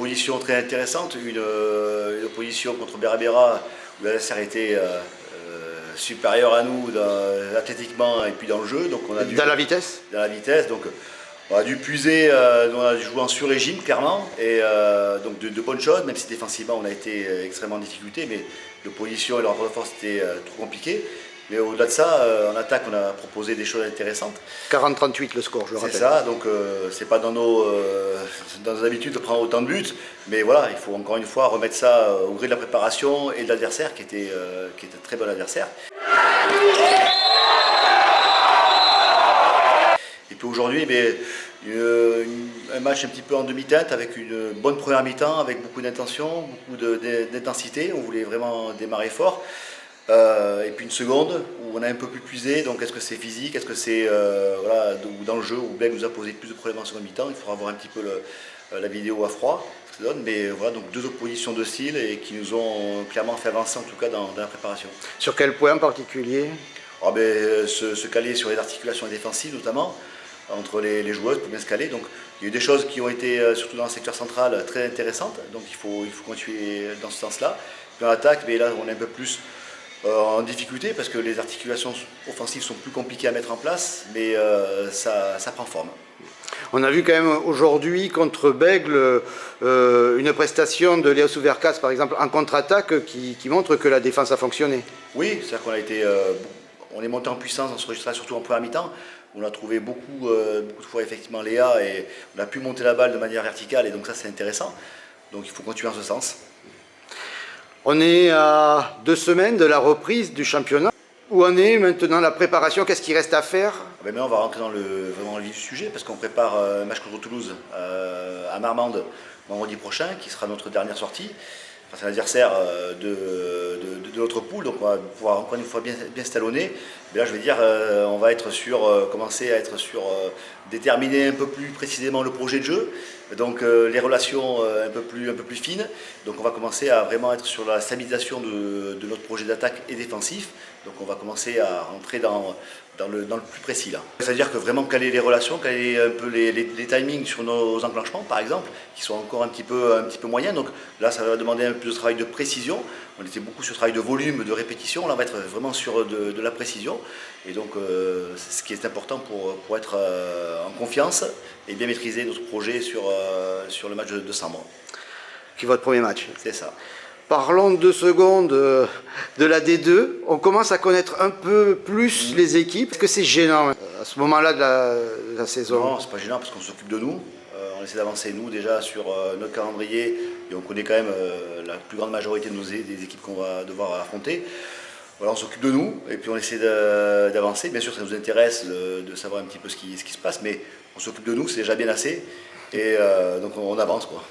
oppositions très intéressantes. Une opposition contre Bera où l'adversaire était supérieur à nous athlétiquement et puis dans le jeu. Donc on a dans la vitesse. Dans la vitesse. Donc on a dû puiser, on a joué en sur-régime clairement. Et donc de bonnes choses, même si défensivement on a été extrêmement en difficulté. Mais l'opposition et le rapport de force étaient trop compliqués. Mais au-delà de ça, en attaque, on a proposé des choses intéressantes. 40-38 le score, je le rappelle. C'est ça, donc c'est pas dans nos habitudes de prendre autant de buts, mais voilà, il faut encore une fois remettre ça au gré de la préparation et de l'adversaire qui était un très bon adversaire. Et puis aujourd'hui, un match un petit peu en demi-teinte avec une bonne première mi-temps, avec beaucoup d'intention, beaucoup d'intensité. On voulait vraiment démarrer fort. Et puis une seconde où on a un peu plus puisé, donc est-ce que c'est physique, est-ce que c'est dans le jeu où Bègle nous a posé plus de problèmes en seconde mi-temps. Il faudra voir un petit peu la vidéo à froid, ce que ça donne, mais voilà, donc deux oppositions de style et qui nous ont clairement fait avancer en tout cas dans la préparation. Sur quel point en particulier? Se caler sur les articulations défensives notamment, entre les joueuses pour bien se caler. Donc il y a eu des choses qui ont été, surtout dans le secteur central, très intéressantes, donc il faut continuer dans ce sens-là. Puis en attaque, mais là on est un peu plus en difficulté parce que les articulations offensives sont plus compliquées à mettre en place, mais ça prend forme. On a vu quand même aujourd'hui contre Bègle une prestation de Léo Souvercas par exemple en contre-attaque qui montre que la défense a fonctionné. Oui, c'est-à-dire on est monté en puissance dans ce registre-là, surtout en première mi-temps. On a trouvé beaucoup de fois effectivement Léa et on a pu monter la balle de manière verticale et donc ça c'est intéressant. Donc il faut continuer en ce sens. On est à 2 semaines de la reprise du championnat. Où en est maintenant la préparation? Qu'est-ce qu'il reste à faire? Maintenant on va rentrer vraiment dans le vif du sujet parce qu'on prépare un match contre Toulouse à Marmande vendredi prochain qui sera notre dernière sortie. Enfin, c'est l'adversaire de notre poule, donc on va pouvoir encore une fois bien se talonner. Mais là je vais dire, on va être commencer à être sur déterminer un peu plus précisément le projet de jeu. Donc les relations un peu plus fines. Donc on va commencer à vraiment être sur la stabilisation de notre projet d'attaque et défensif. Donc on va commencer à rentrer dans le plus précis là. C'est-à-dire que vraiment caler les relations, caler un peu les timings sur nos enclenchements par exemple, qui sont encore un petit peu moyens. Donc là ça va demander un peu de travail de précision. On était beaucoup sur le travail de volume, de répétition. Là on va être vraiment sur de la précision. Et donc c'est ce qui est important pour être en confiance et bien maîtriser notre projet sur le match de décembre. Qui est votre premier match? C'est ça. Parlons 2 secondes de la D2. On commence à connaître un peu plus les équipes. Est-ce que c'est gênant à ce moment-là de la saison? Non, c'est pas gênant parce qu'on s'occupe de nous. On essaie d'avancer nous déjà sur notre calendrier et on connaît quand même la plus grande majorité des équipes qu'on va devoir affronter. Voilà, on s'occupe de nous et puis on essaie d'avancer. Bien sûr, ça nous intéresse de savoir un petit peu ce qui se passe, mais on s'occupe de nous, c'est déjà bien assez. Et donc on avance quoi.